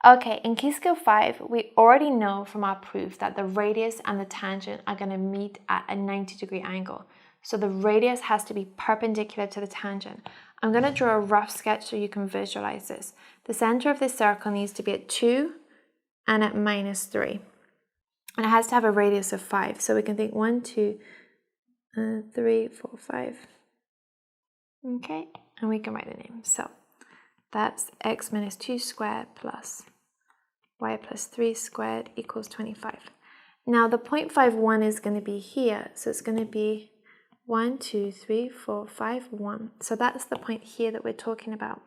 Okay, in key skill 5, we already know from our proof that the radius and the tangent are going to meet at a 90-degree angle. So the radius has to be perpendicular to the tangent. I'm going to draw a rough sketch so you can visualize this. The center of this circle needs to be at 2 and at -3. And it has to have a radius of 5. So we can think 1, 2, 3, 4, 5. Okay, and we can write the name. So that's x minus 2 squared plus y plus 3 squared equals 25. Now the 0.51 is going to be here. So it's going to be 1, 2, 3, 4, 5, 1. So that's the point here that we're talking about.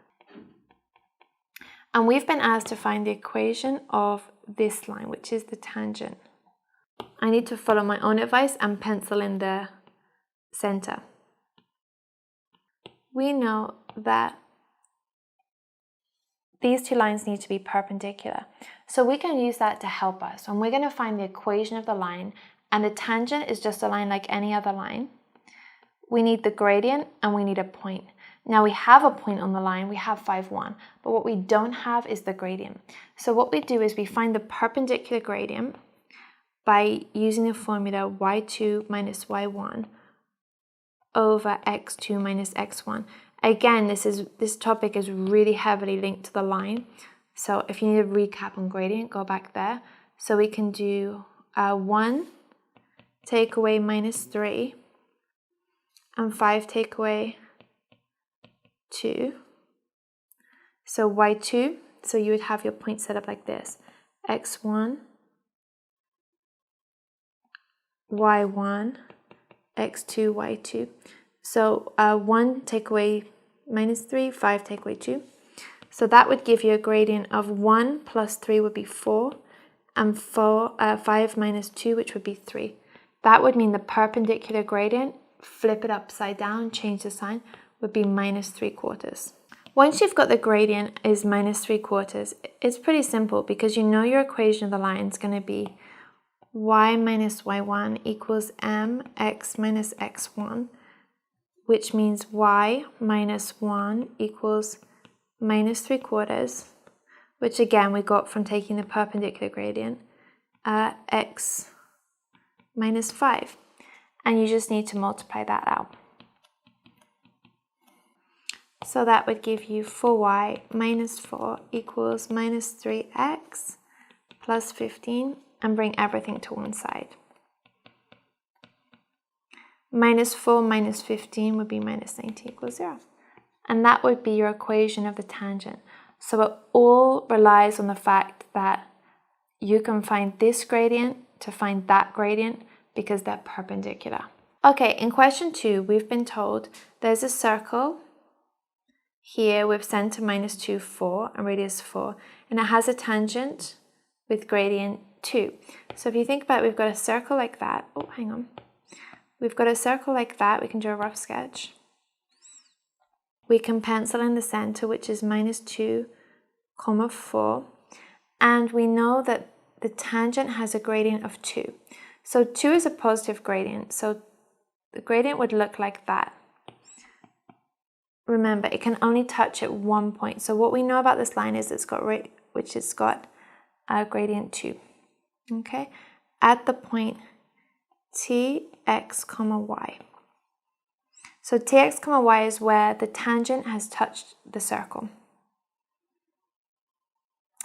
And we've been asked to find the equation of this line, which is the tangent. I need to follow my own advice and pencil in the center. We know that these two lines need to be perpendicular. So we can use that to help us. And we're going to find the equation of the line, and the tangent is just a line like any other line. We need the gradient and we need a point. Now we have a point on the line, we have 5, 1, but what we don't have is the gradient. So what we do is we find the perpendicular gradient by using the formula y2 minus y1 over x2 minus x1. Again, this topic is really heavily linked to the line. So if you need a recap on gradient, go back there. So we can do 1 take away -3 and 5 take away 2. So y2, so you would have your point set up like this. x1, y1, x2, y2. So 1 take away -3, 5 take away 2. So that would give you a gradient of 1 plus 3 would be 4, and 5 minus 2, which would be 3. That would mean the perpendicular gradient, flip it upside down, change the sign, would be -3/4. Once you've got the gradient is -3/4, it's pretty simple because you know your equation of the line is going to be y minus y1 equals mx minus x1, which means y minus 1 equals -3/4, which again we got from taking the perpendicular gradient, x minus 5. And you just need to multiply that out. So that would give you 4y minus 4 equals -3x plus 15, and bring everything to one side. -4 minus 15 would be -90 equals 0. And that would be your equation of the tangent. So it all relies on the fact that you can find this gradient to find that gradient because they're perpendicular. Okay, in question 2, we've been told there's a circle here with center -2, 4, and radius 4, and it has a tangent with gradient 2. So if you think about it, we've got a circle like that. Oh, hang on. We've got a circle like that. We can do a rough sketch. We can pencil in the center, which is -2, 4, and we know that the tangent has a gradient of 2. So 2 is a positive gradient, so the gradient would look like that. Remember, it can only touch at one point. So what we know about this line is it's got gradient 2. Okay, at the point tx, y. So tx, y is where the tangent has touched the circle.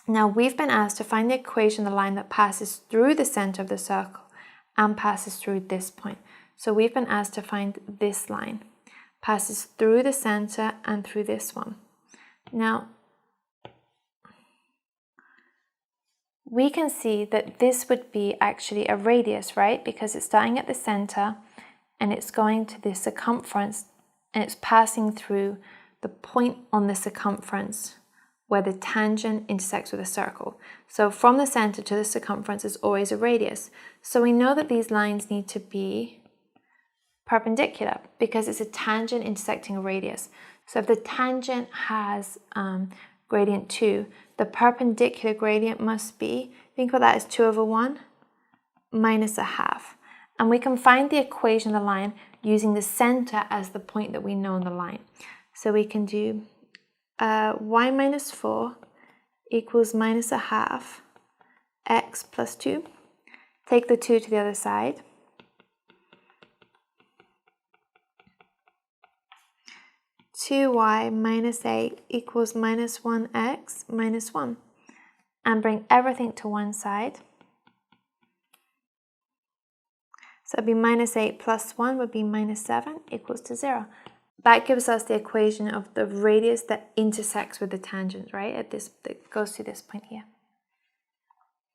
Now we've been asked to find the equation of the line that passes through the center of the circle and passes through this point. So we've been asked to find this line. Passes through the center and through this one. Now, we can see that this would be actually a radius, right? Because it's starting at the center and it's going to the circumference and it's passing through the point on the circumference where the tangent intersects with a circle. So from the center to the circumference is always a radius. So we know that these lines need to be perpendicular because it's a tangent intersecting a radius. So if the tangent has gradient 2, the perpendicular gradient must be, think of that as 2/1 minus 1/2. And we can find the equation of the line using the center as the point that we know on the line. So we can do y minus 4 equals minus a half x plus 2. Take the 2 to the other side. 2y minus 8 equals minus 1x minus 1. And bring everything to one side. So it'd be minus 8 plus 1 would be minus 7 equals to 0. That gives us the equation of the radius that intersects with the tangent, right? That goes to this point here.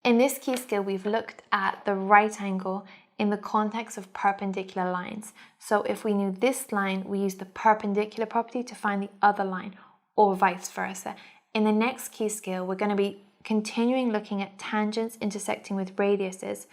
In this key skill, we've looked at the right angle in the context of perpendicular lines. So if we knew this line, we use the perpendicular property to find the other line, or vice versa. In the next key skill, we're going to be continuing looking at tangents intersecting with radiuses,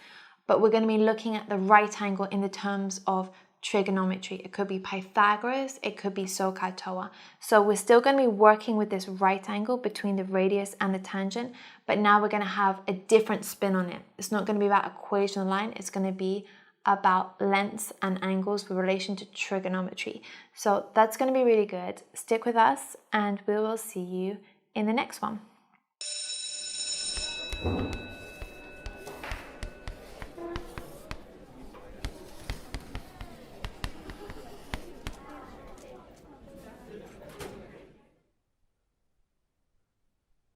but we're going to be looking at the right angle in the terms of trigonometry. It could be Pythagoras, it could be SOHCAHTOA. So we're still going to be working with this right angle between the radius and the tangent, but now we're going to have a different spin on it. It's not going to be about equation of line, it's going to be about lengths and angles with relation to trigonometry. So that's going to be really good. Stick with us and we will see you in the next one.